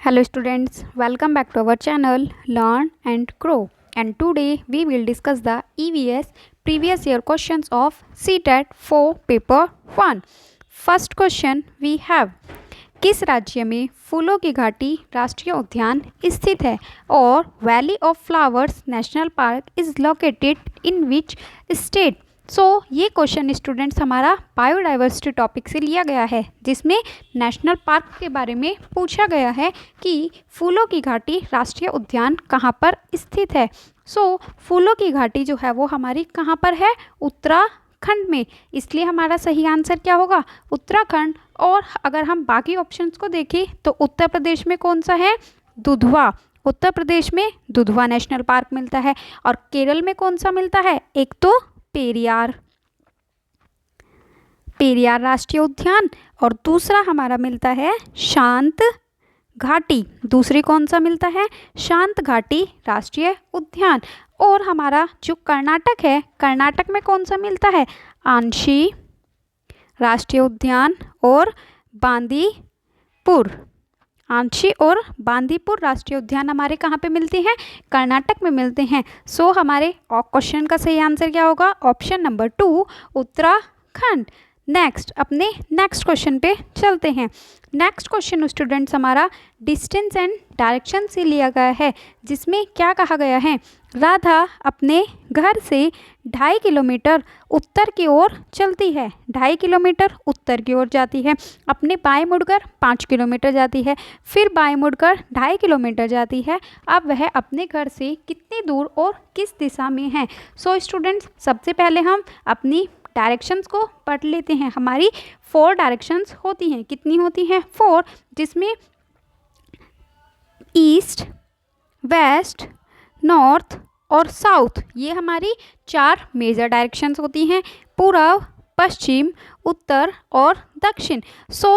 Hello students, welcome back to our channel Learn and Grow. And today we will discuss the EVS previous year questions of CTET for paper 1. First question we have, किस राज्य में फूलों की घाटी राष्ट्रीय उद्यान स्थित है और valley of flowers national park is located in which state. ये क्वेश्चन स्टूडेंट्स हमारा बायोडाइवर्सिटी टॉपिक से लिया गया है, जिसमें नेशनल पार्क के बारे में पूछा गया है कि फूलों की घाटी राष्ट्रीय उद्यान कहाँ पर स्थित है। फूलों की घाटी जो है वो हमारी कहाँ पर है, उत्तराखंड में, इसलिए हमारा सही आंसर क्या होगा, उत्तराखंड। और अगर हम बाकी ऑप्शंस को देखें तो उत्तर प्रदेश में कौन सा है, दुधवा, उत्तर प्रदेश में दुधवा नेशनल पार्क मिलता है। और केरल में कौन सा मिलता है, एक तो पेरियार राष्ट्रीय उद्यान, और दूसरा हमारा मिलता है शांत घाटी, दूसरी कौन सा मिलता है, शांत घाटी राष्ट्रीय उद्यान। और हमारा जो कर्नाटक है, कर्नाटक में कौन सा मिलता है, आंशी राष्ट्रीय उद्यान और बांदीपुर, आंशी और बांदीपुर राष्ट्रीय उद्यान हमारे कहाँ पे मिलते हैं, कर्नाटक में मिलते हैं। हमारे क्वेश्चन का सही आंसर क्या होगा, ऑप्शन नंबर 2 उत्तराखंड। नेक्स्ट, अपने नेक्स्ट क्वेश्चन पे चलते हैं। नेक्स्ट क्वेश्चन स्टूडेंट्स हमारा डिस्टेंस एंड डायरेक्शन से लिया गया है, जिसमें क्या कहा गया है, राधा अपने घर से 2.5 किलोमीटर उत्तर की ओर चलती है, 2.5 किलोमीटर उत्तर की ओर जाती है, अपने बाएं मुड़कर 5 किलोमीटर जाती है, फिर बाएं मुड़कर 2.5 किलोमीटर जाती है। अब वह अपने घर से कितनी दूर और किस दिशा में है। स्टूडेंट्स सबसे पहले हम अपनी डायरेक्शंस को पढ़ लेते हैं। हमारी 4 डायरेक्शंस होती हैं, कितनी होती हैं, 4, जिसमें ईस्ट, वेस्ट, नॉर्थ और साउथ, ये हमारी 4 मेजर डायरेक्शंस होती हैं, पूर्व, पश्चिम, उत्तर और दक्षिण।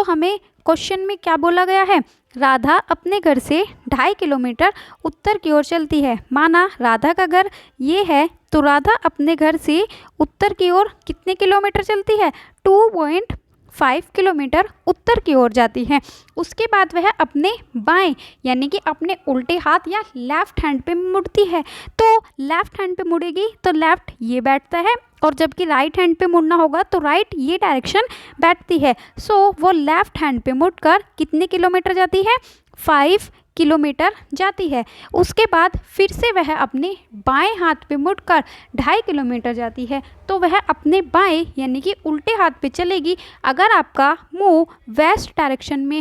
हमें क्वेश्चन में क्या बोला गया है, राधा अपने घर से 2.5 किलोमीटर उत्तर की ओर चलती है। माना राधा का घर ये है, तो राधा अपने घर से उत्तर की ओर कितने किलोमीटर चलती है, 2.5 किलोमीटर उत्तर की ओर जाती है। उसके बाद वह अपने बाएं यानी कि अपने उल्टे हाथ या लेफ्ट हैंड पे मुड़ती है। तो लेफ्ट हैंड पे मुड़ेगी तो लेफ्ट ये बैठता है, और जबकि राइट हैंड पे मुड़ना होगा तो राइट ये डायरेक्शन बैठती है। वो लेफ्ट हैंड पे मुड़कर कितने किलोमीटर जाती है, 5 किलोमीटर जाती है। उसके बाद फिर से वह अपने बाएं हाथ पे मुड़कर 2.5 किलोमीटर जाती है। तो वह अपने बाएं यानी कि उल्टे हाथ पे चलेगी। अगर आपका मुंह वेस्ट डायरेक्शन में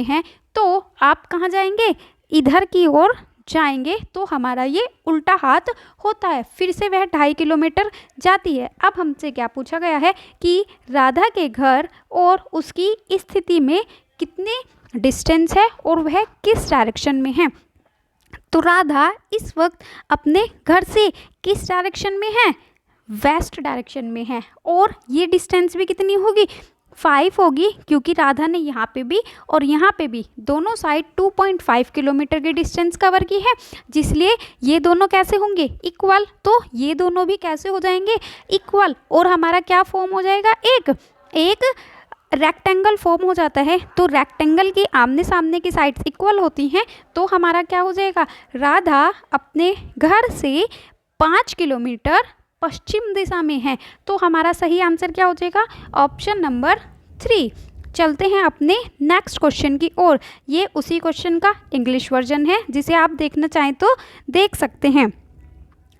है तो आप कहाँ जाएंगे, इधर की ओर जाएंगे, तो हमारा ये उल्टा हाथ होता है। फिर से वह 2.5 किलोमीटर जाती है। अब हमसे क्या पूछा गया है कि राधा के घर और उसकी स्थिति में कितने डिस्टेंस है और वह किस डायरेक्शन में है। तो राधा इस वक्त अपने घर से किस डायरेक्शन में है, वेस्ट डायरेक्शन में है, और ये डिस्टेंस भी कितनी होगी, 5 होगी, क्योंकि राधा ने यहाँ पे भी और यहाँ पे भी दोनों साइड 2.5 किलोमीटर की डिस्टेंस कवर की है, जिसलिए ये दोनों कैसे होंगे, इक्वल। तो ये दोनों भी कैसे हो जाएंगे, इक्वल, और हमारा क्या फॉर्म हो जाएगा, एक रेक्टेंगल फॉर्म हो जाता है। तो रेक्टेंगल की आमने सामने की साइड्स इक्वल होती हैं, तो हमारा क्या हो जाएगा, राधा अपने घर से 5 किलोमीटर पश्चिम दिशा में है। तो हमारा सही आंसर क्या हो जाएगा, ऑप्शन नंबर 3। चलते हैं अपने नेक्स्ट क्वेश्चन की ओर। ये उसी क्वेश्चन का इंग्लिश वर्जन है, जिसे आप देखना चाहें तो देख सकते हैं।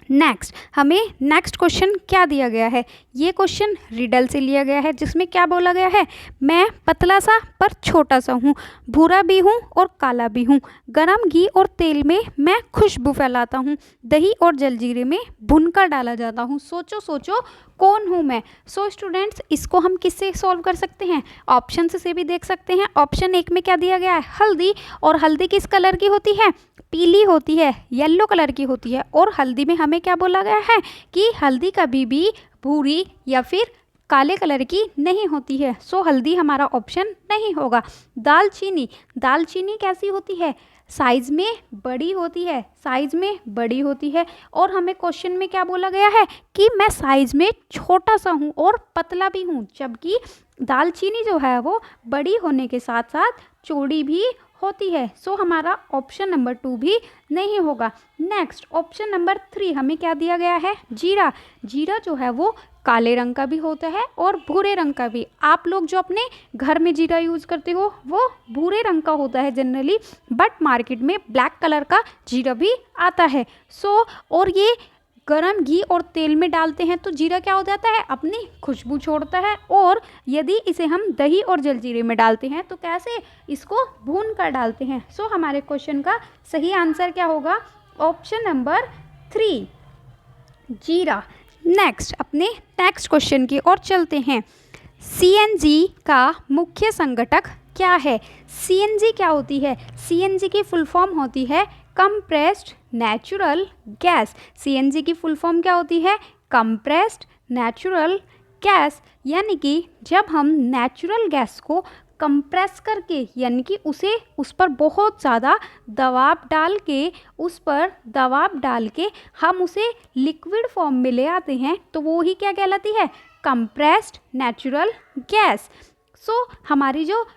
नेक्स्ट, हमें नेक्स्ट क्वेश्चन क्या दिया गया है, ये क्वेश्चन रिडल से लिया गया है, जिसमें क्या बोला गया है, मैं पतला सा पर छोटा सा हूँ, भूरा भी हूँ और काला भी हूँ, गरम घी और तेल में मैं खुशबू फैलाता हूँ, दही और जलजीरे में भुनकर डाला जाता हूँ, सोचो सोचो कौन हूँ मैं। स्टूडेंट्स इसको हम किससे सॉल्व कर सकते हैं, ऑप्शन से भी देख सकते हैं। ऑप्शन 1 में क्या दिया गया है, हल्दी, और हल्दी किस कलर की होती है, पीली होती है, येलो कलर की होती है। और हल्दी में हमें क्या बोला गया है कि हल्दी कभी भी भूरी या फिर काले कलर की नहीं होती है। हल्दी हमारा ऑप्शन नहीं होगा। दालचीनी, दालचीनी कैसी होती है, साइज़ में बड़ी होती है, और हमें क्वेश्चन में क्या बोला गया है कि मैं साइज़ में छोटा सा हूँ और पतला भी हूँ, जबकि दालचीनी जो है वो बड़ी होने के साथ साथ चौड़ी भी होती है। सो हमारा ऑप्शन नंबर 2 भी नहीं होगा। नेक्स्ट ऑप्शन नंबर 3 हमें क्या दिया गया है? जीरा। जीरा जो है वो काले रंग का भी होता है और भूरे रंग का भी। आप लोग जो अपने घर में जीरा यूज़ करते हो वो भूरे रंग का होता है जनरली, बट मार्केट में ब्लैक कलर का जीरा भी आता है। सो और ये गरम घी और तेल में डालते हैं तो जीरा क्या हो जाता है? अपनी खुशबू छोड़ता है। और यदि इसे हम दही और जलजीरे में डालते हैं तो कैसे? इसको भून कर डालते हैं। सो हमारे क्वेश्चन का सही आंसर क्या होगा? ऑप्शन नंबर 3 जीरा। नेक्स्ट अपने नेक्स्ट क्वेश्चन की ओर चलते हैं। सीएनजी का मुख्य संघटक क्या है? सीएनजी क्या होती है? सीएनजी की फुल फॉर्म होती है कंप्रेस्ड नेचुरल गैस। सीएनजी की फुल फॉर्म क्या होती है? Compressed natural gas. यानी कि जब हम नेचुरल गैस को कंप्रेस करके यानी कि उस पर बहुत ज़्यादा दबाव डाल के हम उसे लिक्विड फॉर्म में ले आते हैं तो वो ही क्या कहलाती है? Compressed natural gas. सो हमारी जो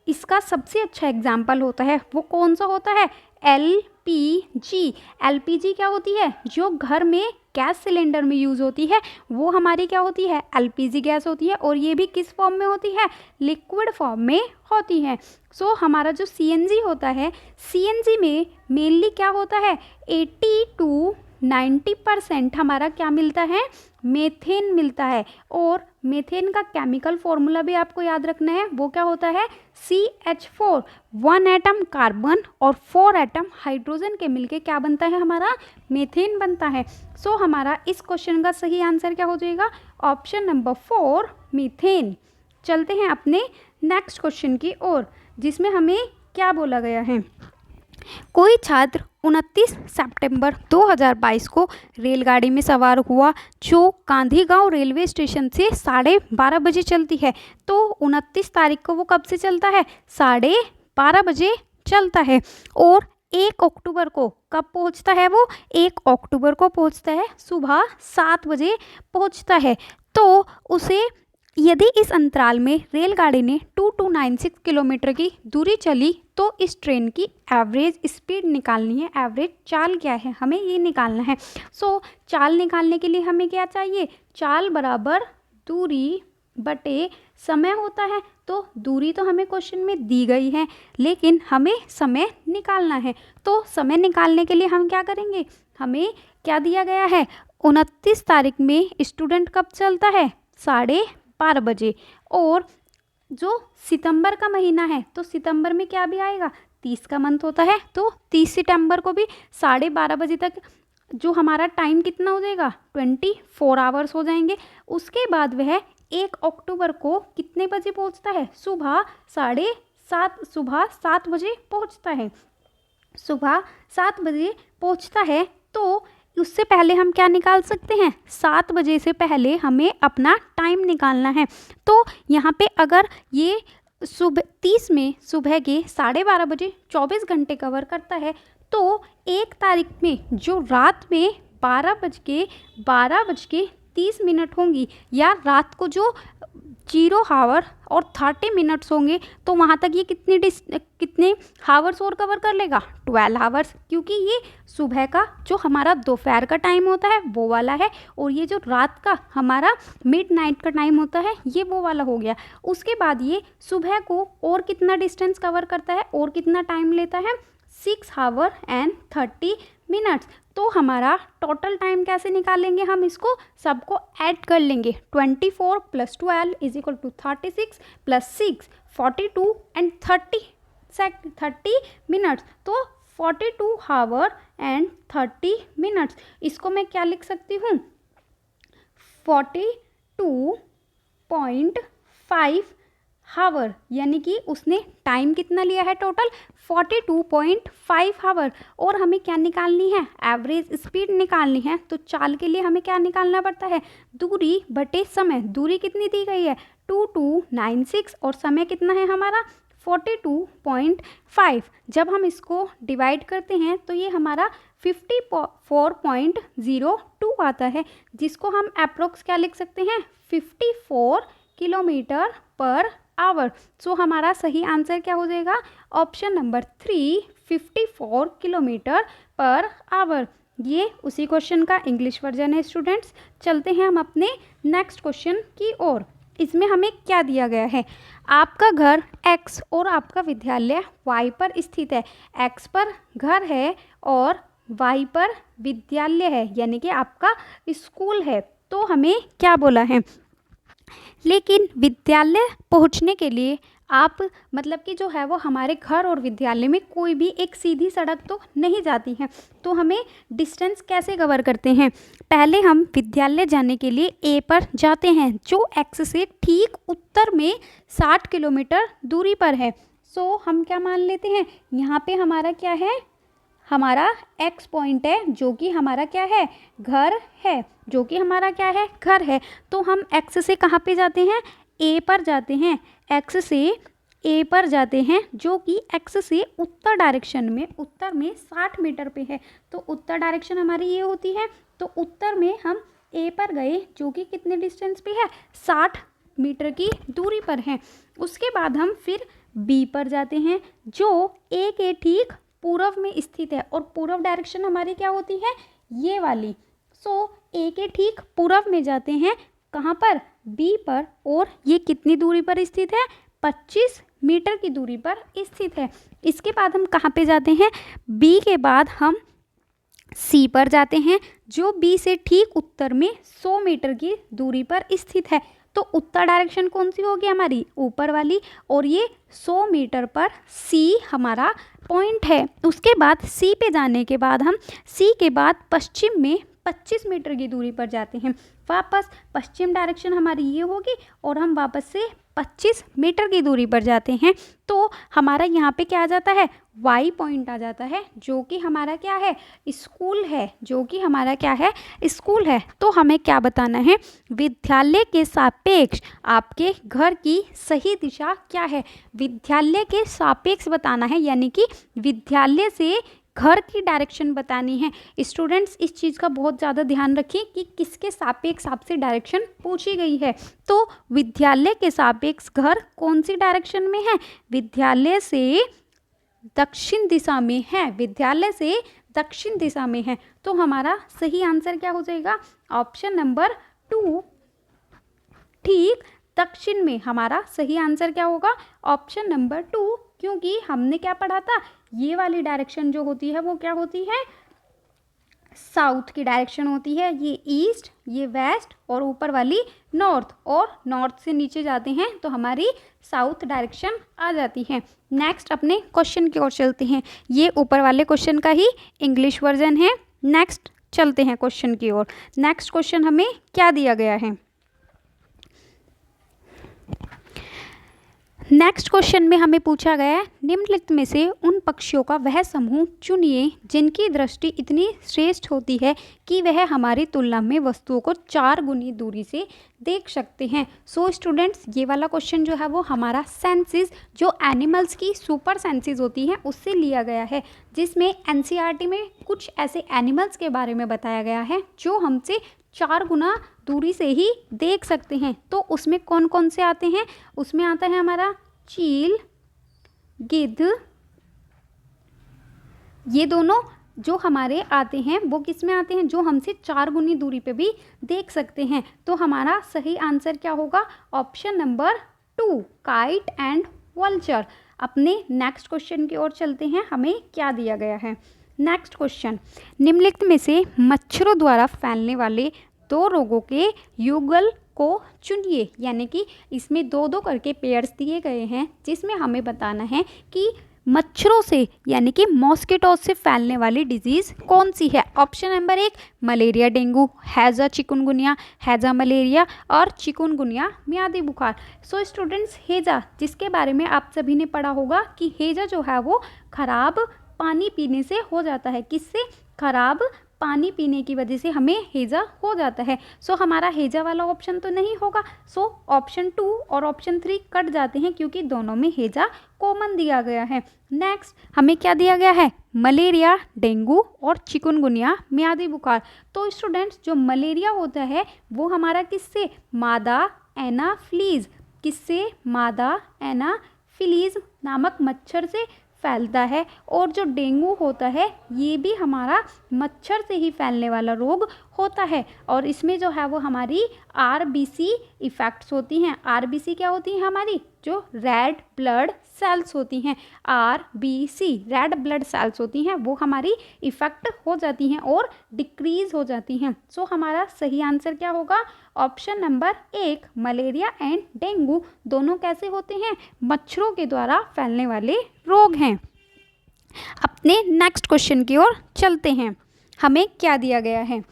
इसका सबसे अच्छा एग्जाम्पल होता है वो कौन सा होता है? एलपीजी। एलपीजी क्या होती है? जो घर में गैस सिलेंडर में यूज़ होती है वो हमारी क्या होती है? एलपीजी गैस होती है। और ये भी किस फॉर्म में होती है? लिक्विड फॉर्म में होती है। सो हमारा जो सीएनजी होता है, सीएनजी में मेनली क्या होता है? 80 to 90% हमारा क्या मिलता है? मेथेन मिलता है। और मेथेन का केमिकल फॉर्मूला भी आपको याद रखना है, वो क्या होता है? CH4। 1 एटम कार्बन और 4 एटम हाइड्रोजन के मिलके क्या बनता है? हमारा मेथेन बनता है। सो हमारा इस क्वेश्चन का सही आंसर क्या हो जाएगा? Option number 4 methane. चलते हैं अपने नेक्स्ट क्वेश्चन की ओर, जिसमें हमें क्या बोला गया है? कोई छात्र 29 सितंबर 2022 को रेलगाड़ी में सवार हुआ जो गांधीगांव रेलवे स्टेशन से 12:30 बजे चलती है। तो 29 तारीख को वो कब से चलता है? 12:30 बजे चलता है। और 1 अक्टूबर को कब पहुंचता है वो? 1 अक्टूबर को पहुंचता है, सुबह 7 बजे पहुंचता है। तो उसे यदि इस अंतराल में रेलगाड़ी ने 2296 किलोमीटर की दूरी चली तो इस ट्रेन की एवरेज स्पीड निकालनी है। एवरेज चाल क्या है? हमें ये निकालना है। सो चाल निकालने के लिए हमें क्या चाहिए? चाल बराबर दूरी बटे समय होता है। तो दूरी तो हमें क्वेश्चन में दी गई है, लेकिन हमें समय निकालना है। तो समय निकालने के लिए हम क्या करेंगे? हमें क्या दिया गया है? 29 तारीख में स्टूडेंट कब चलता है? 12:30 बजे। और जो सितंबर का महीना है तो सितंबर में क्या भी आएगा? 30 का मंथ होता है। तो 30 सितंबर को भी 12:30 बजे तक जो हमारा टाइम कितना हो जाएगा? 24 आवर्स हो जाएंगे। उसके बाद वह 1 अक्टूबर को कितने बजे पहुंचता है? सुबह 7 बजे पहुंचता है। सुबह 7 बजे पहुंचता है। तो उससे पहले हम क्या निकाल सकते हैं? 7 बजे से पहले हमें अपना टाइम निकालना है। तो यहाँ पे अगर ये सुबह 30 में सुबह के 12:30 बजे 24 घंटे कवर करता है तो 1 तारीख में जो रात में 12:30 होंगी या रात को जो 0 आवर और 30 मिनट्स होंगे तो वहाँ तक ये कितने हावर्स और कवर कर लेगा? 12 आवर्स। क्योंकि ये सुबह का जो हमारा दोपहर का टाइम होता है वो वाला है, और ये जो रात का हमारा मिडनाइट का टाइम होता है ये वो वाला हो गया। उसके बाद ये सुबह को और कितना डिस्टेंस कवर करता है और कितना टाइम लेता है? 6 आवर एंड 30 मिनट्स। तो हमारा टोटल टाइम कैसे निकालेंगे? हम इसको सबको ऐड कर लेंगे। 24 + 12 = 36 + 6 42 एंड 30 मिनट्स। तो 42 आवर एंड 30 मिनट्स। इसको मैं क्या लिख सकती हूँ? 42.5 आवर। यानी कि उसने टाइम कितना लिया है? Total 42.5 hour. और हमें क्या निकालनी है? एवरेज स्पीड निकालनी है। तो चाल के लिए हमें क्या निकालना पड़ता है? दूरी बटे समय। दूरी कितनी दी गई है? 2296 और समय कितना है हमारा? 42.5। जब हम इसको डिवाइड करते हैं तो ये हमारा 54.02 आता है, जिसको हम अप्रोक्स क्या लिख सकते हैं? 54 किलोमीटर पर आवर। सो हमारा सही आंसर क्या हो जाएगा? Option number 3 54 kilometre per hour. ये उसी क्वेश्चन का इंग्लिश वर्जन है स्टूडेंट्स। चलते हैं हम अपने नेक्स्ट क्वेश्चन की ओर। इसमें हमें क्या दिया गया है? आपका घर x और आपका विद्यालय y पर स्थित है। x पर घर है और y पर विद्यालय है, यानी कि आपका स्कूल है। तो हमें क्या बोला है? लेकिन विद्यालय पहुंचने के लिए आप मतलब कि जो है वो हमारे घर और विद्यालय में कोई भी एक सीधी सड़क तो नहीं जाती है। तो हमें डिस्टेंस कैसे कवर करते हैं? पहले हम विद्यालय जाने के लिए ए पर जाते हैं, जो एक्स से ठीक उत्तर में 60 किलोमीटर दूरी पर है। सो हम क्या मान लेते हैं? यहाँ पे हमारा क्या है? हमारा एक्स पॉइंट है, जो कि हमारा क्या है? घर है, जो कि हमारा क्या है? घर है। तो हम एक्स से कहाँ पे जाते हैं? ए पर जाते हैं। एक्स से ए पर जाते हैं, जो कि एक्स से उत्तर डायरेक्शन में, उत्तर में 60 मीटर पे है। तो उत्तर डायरेक्शन हमारी ये होती है। तो उत्तर में हम ए पर गए, जो कि कितने डिस्टेंस पे है? 60 मीटर की दूरी पर है। उसके बाद हम फिर बी पर जाते हैं, जो ए के ठीक पूर्व में स्थित है। और पूर्व डायरेक्शन हमारी क्या होती है? ये वाली। सो ए के ठीक पूर्व में जाते हैं, कहाँ पर? बी पर। और ये कितनी दूरी पर स्थित है? 25 मीटर की दूरी पर स्थित है। इसके बाद हम कहाँ पे जाते हैं? बी के बाद हम सी पर जाते हैं, जो बी से ठीक उत्तर में 100 मीटर की दूरी पर स्थित है। तो उत्तर डायरेक्शन कौन सी होगी हमारी? ऊपर वाली। और ये 100 मीटर पर सी हमारा पॉइंट है। उसके बाद सी पे जाने के बाद हम सी के बाद पश्चिम में 25 मीटर की दूरी पर जाते हैं। वापस पश्चिम डायरेक्शन हमारी ये होगी और हम वापस से 25 मीटर की दूरी पर जाते हैं। तो हमारा यहाँ पे क्या आ जाता है? वाई पॉइंट आ जाता है, जो कि हमारा क्या है? स्कूल है, जो कि हमारा क्या है? स्कूल है। तो हमें क्या बताना है? विद्यालय के सापेक्ष आपके घर की सही दिशा क्या है? विद्यालय के सापेक्ष बताना है, यानी कि विद्यालय से घर की डायरेक्शन बतानी है। स्टूडेंट्स इस चीज़ का बहुत ज़्यादा ध्यान रखिए कि किसके सापेक्ष आपसे डायरेक्शन पूछी गई है। तो विद्यालय के सापेक्ष घर कौन सी डायरेक्शन में है? विद्यालय से दक्षिण दिशा में है। विद्यालय से दक्षिण दिशा में है। तो हमारा सही आंसर क्या हो जाएगा? ऑप्शन नंबर 2 ठीक दक्षिण में। हमारा सही आंसर क्या होगा? ऑप्शन नंबर 2, क्योंकि हमने क्या पढ़ा था? ये वाली डायरेक्शन जो होती है वो क्या होती है? साउथ की डायरेक्शन होती है। ये ईस्ट, ये वेस्ट और ऊपर वाली नॉर्थ। और नॉर्थ से नीचे जाते हैं तो हमारी साउथ डायरेक्शन आ जाती है। नेक्स्ट अपने क्वेश्चन की ओर चलते हैं। ये ऊपर वाले क्वेश्चन का ही इंग्लिश वर्जन है। नेक्स्ट चलते हैं क्वेश्चन की ओर। नेक्स्ट क्वेश्चन हमें क्या दिया गया है? नेक्स्ट क्वेश्चन में हमें पूछा गया है, निम्नलिखित में से उन पक्षियों का वह समूह चुनिए जिनकी दृष्टि इतनी श्रेष्ठ होती है कि वह हमारी तुलना में वस्तुओं को 4 गुनी दूरी से देख सकते हैं। सो स्टूडेंट्स, ये वाला क्वेश्चन जो है वो हमारा सेंसेस, जो एनिमल्स की सुपर सेंसेस होती हैं, उससे लिया गया है, जिसमें एनसीईआरटी में कुछ ऐसे एनिमल्स के बारे में बताया गया है जो हमसे 4 गुना दूरी से ही देख सकते हैं। तो उसमें कौन कौन से आते हैं? उसमें आता है हमारा चील, गिद्ध। ये दोनों जो हमारे आते हैं वो किस में आते हैं? जो हमसे 4 गुनी दूरी पे भी देख सकते हैं। तो हमारा सही आंसर क्या होगा? Option number 2 kite and vulture. अपने नेक्स्ट क्वेश्चन की ओर चलते हैं। हमें क्या दिया गया है? नेक्स्ट क्वेश्चन, निम्नलिखित में से मच्छरों द्वारा फैलने वाले 2 रोगों के युगल को चुनिए। यानी कि इसमें 2-2 करके पेयर्स दिए गए हैं, जिसमें हमें बताना है कि मच्छरों से यानी कि मॉस्किटो से फैलने वाली डिजीज़ कौन सी है। ऑप्शन नंबर 1 मलेरिया डेंगू, हैज़ा चिकुनगुनिया, हैज़ा मलेरिया और चिकुनगुनिया मियादी बुखार। सो स्टूडेंट्स, हैज़ा जिसके बारे में आप सभी ने पढ़ा होगा कि हैज़ा जो है वो खराब पानी पीने से हो जाता है। किससे? खराब पानी पीने की वजह से हमें हैज़ा हो जाता है। सो हमारा हैज़ा वाला ऑप्शन तो नहीं होगा। सो ऑप्शन 2 और ऑप्शन 3 कट जाते हैं, क्योंकि दोनों में हैज़ा कॉमन दिया गया है। नेक्स्ट हमें क्या दिया गया है? मलेरिया, डेंगू और चिकुनगुनिया मियादी बुखार। तो स्टूडेंट्स, जो मलेरिया होता है वो हमारा किससे? मादा एनाफ्लीज, किससे? मादा एनाफ्लीज नामक मच्छर से फैलता है। और जो डेंगू होता है ये भी हमारा मच्छर से ही फैलने वाला रोग होता है। और इसमें जो है वो हमारी आरबीसी इफ़ेक्ट्स होती हैं। आरबीसी क्या होती हैं? हमारी जो रेड ब्लड सेल्स होती हैं, आरबीसी रेड ब्लड सेल्स होती हैं, वो हमारी इफ़ेक्ट हो जाती हैं और डिक्रीज़ हो जाती हैं। सो हमारा सही आंसर क्या होगा? Option number 1, malaria and dengue दोनों कैसे होते हैं? मच्छरों के द्वारा फैलने वाले रोग हैं। अपने नेक्स्ट क्वेश्चन की ओर चलते हैं। हमें क्या दिया गया है?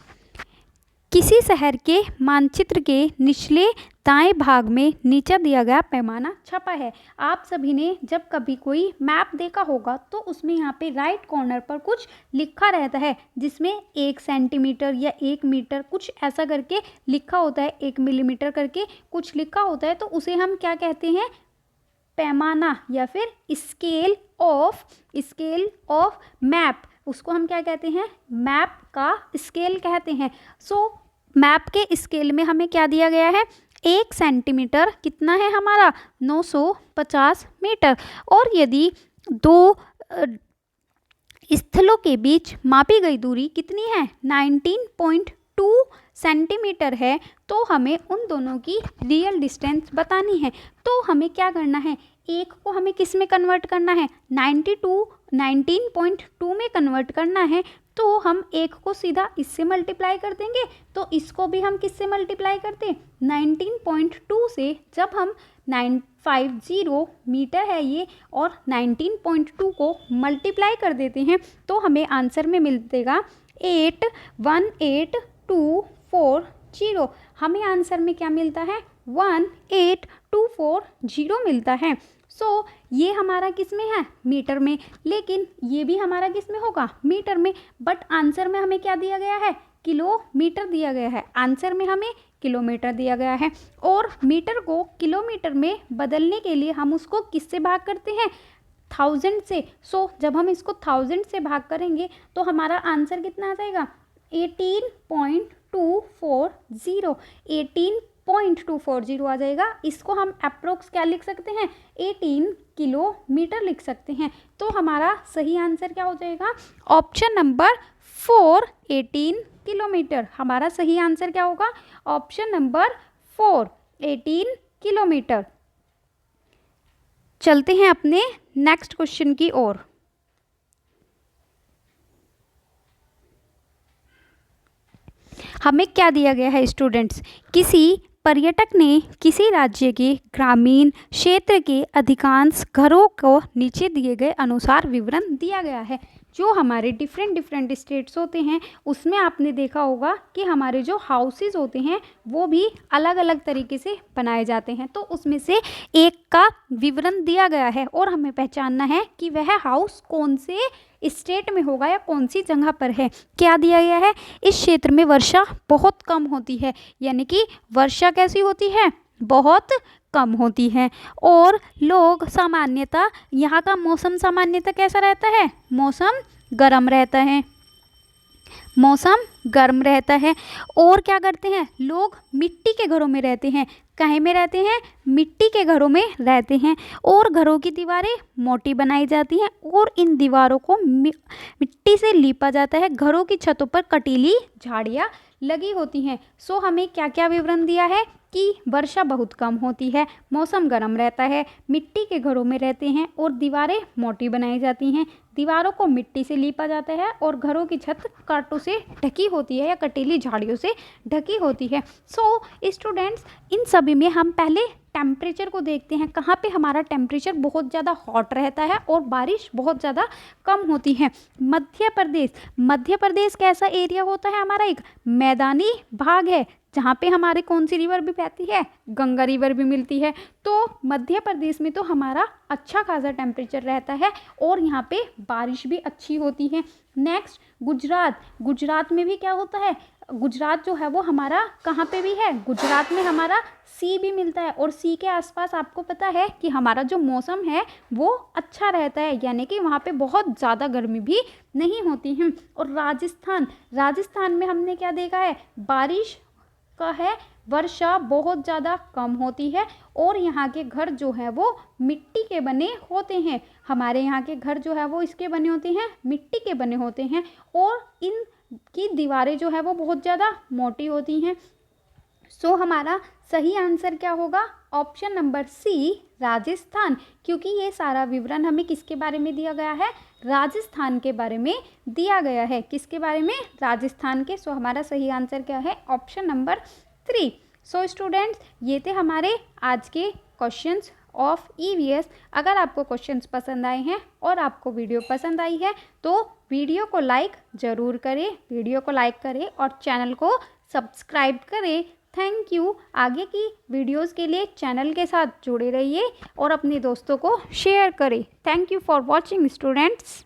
किसी शहर के मानचित्र के निचले दाएं भाग में नीचे दिया गया पैमाना छपा है। आप सभी ने जब कभी कोई मैप देखा होगा तो उसमें यहाँ पे राइट कॉर्नर पर कुछ लिखा रहता है जिसमें 1 सेंटीमीटर या 1 मीटर कुछ ऐसा करके लिखा होता है, 1 मिलीमीटर करके कुछ लिखा होता है, तो उसे हम क्या कहते हैं? पैमाना या फिर स्केल ऑफ मैप। उसको हम क्या कहते हैं? मैप का स्केल कहते हैं। सो मैप के स्केल में हमें क्या दिया गया है? 1 सेंटीमीटर कितना है हमारा? 950 मीटर। और यदि 2 स्थलों के बीच मापी गई दूरी कितनी है? 19.2 सेंटीमीटर है, तो हमें उन दोनों की रियल डिस्टेंस बतानी है। तो हमें क्या करना है? एक को हमें किस में कन्वर्ट करना है? 19.2 में कन्वर्ट करना है। तो हम एक को सीधा इससे मल्टीप्लाई कर देंगे, तो इसको भी हम किससे मल्टीप्लाई करते हैं? 19.2 से। जब हम 950 मीटर है ये और 19.2 को मल्टीप्लाई कर देते हैं तो हमें आंसर में मिलेगा 818,240। हमें आंसर में क्या मिलता है? 18240 मिलता है। सो ये हमारा किस में है? मीटर में। लेकिन ये भी हमारा किस में होगा? मीटर में। बट आंसर में हमें क्या दिया गया है? किलोमीटर दिया गया है। आंसर में हमें किलोमीटर दिया गया है। और मीटर को किलोमीटर में बदलने के लिए हम उसको किससे भाग करते हैं? 1000 से। सो जब हम इसको 1000 से भाग करेंगे तो हमारा आंसर कितना आ जाएगा? 18.240। 18.240 आ जाएगा। इसको हम अप्रोक्स क्या लिख सकते हैं? 18 किलोमीटर लिख सकते हैं। तो हमारा सही आंसर क्या हो जाएगा? Option number 4, 18 kilometre. हमारा सही आंसर क्या होगा? Option number 4, 18 kilometre. चलते हैं अपने नेक्स्ट क्वेश्चन की ओर। हमें क्या दिया गया है स्टूडेंट्स? किसी पर्यटक ने किसी राज्य के ग्रामीण क्षेत्र के अधिकांश घरों को नीचे दिए गए अनुसार विवरण दिया गया है। जो हमारे डिफरेंट स्टेट्स होते हैं उसमें आपने देखा होगा कि हमारे जो हाउसेस होते हैं वो भी अलग अलग तरीके से बनाए जाते हैं। तो उसमें से एक का विवरण दिया गया है और हमें पहचानना है कि वह हाउस कौन से स्टेट में होगा या कौन सी जगह पर है। क्या दिया गया है? इस क्षेत्र में वर्षा बहुत कम होती है, यानी कि वर्षा कैसी होती है? बहुत कम होती है। और लोग सामान्यतः, यहाँ का मौसम सामान्यतः कैसा रहता है? मौसम गर्म रहता है। मौसम गर्म रहता है। और क्या करते हैं? लोग मिट्टी के घरों में रहते हैं। काहे में रहते हैं? मिट्टी के घरों में रहते हैं। और घरों की दीवारें मोटी बनाई जाती हैं और इन दीवारों को मिट्टी से लीपा जाता है। घरों की छतों पर कटीली झाड़ियाँ लगी होती हैं। सो हमें क्या क्या विवरण दिया है कि वर्षा बहुत कम होती है, मौसम गर्म रहता है, मिट्टी के घरों में रहते हैं और दीवारें मोटी बनाई जाती हैं। दीवारों को मिट्टी से लीपा जाता है और घरों की छत कांटों से ढकी होती है या कटीली झाड़ियों से ढकी होती है। सो स्टूडेंट्स, इन सभी में हम पहले टेम्परेचर को देखते हैं। कहाँ पे हमारा टेम्परेचर बहुत ज़्यादा हॉट रहता है और बारिश बहुत ज़्यादा कम होती है? मध्य प्रदेश। मध्य प्रदेश कैसा एरिया होता है? हमारा एक मैदानी भाग है जहाँ पे हमारे कौन सी रिवर भी बहती है? गंगा रिवर भी मिलती है। तो मध्य प्रदेश में तो हमारा अच्छा खासा टेम्परेचर रहता है और यहाँ पे बारिश भी अच्छी होती है। नेक्स्ट गुजरात। गुजरात में भी क्या होता है? गुजरात जो है वो हमारा कहाँ पे भी है? गुजरात में हमारा सी भी मिलता है और सी के आसपास आपको पता है कि हमारा जो मौसम है वो अच्छा रहता है, यानी कि वहाँ पे बहुत ज़्यादा गर्मी भी नहीं होती है। और राजस्थान। राजस्थान में हमने क्या देखा है? बारिश का है वर्षा बहुत ज़्यादा कम होती है और यहाँ के घर जो हैं वो मिट्टी के बने होते हैं। हमारे यहाँ के घर जो है वो इसके बने होते हैं, मिट्टी के बने होते हैं और इनकी दीवारें जो है वो बहुत ज़्यादा मोटी होती हैं। सो हमारा सही आंसर क्या होगा? ऑप्शन नंबर सी, राजस्थान, क्योंकि ये सारा विवरण हमें किसके बारे में दिया गया है? राजस्थान के बारे में दिया गया है। किसके बारे में? राजस्थान के। सो हमारा सही आंसर क्या है? Option number 3। सो स्टूडेंट्स, ये थे हमारे आज के क्वेश्चंस ऑफ ईवीएस। अगर आपको क्वेश्चंस पसंद आए हैं और आपको वीडियो पसंद आई है तो वीडियो को लाइक ज़रूर करें और चैनल को सब्सक्राइब करें। Thank you. आगे की वीडियोस के लिए चैनल के साथ जुड़े रहिए और अपने दोस्तों को शेयर करें। Thank you for watching students.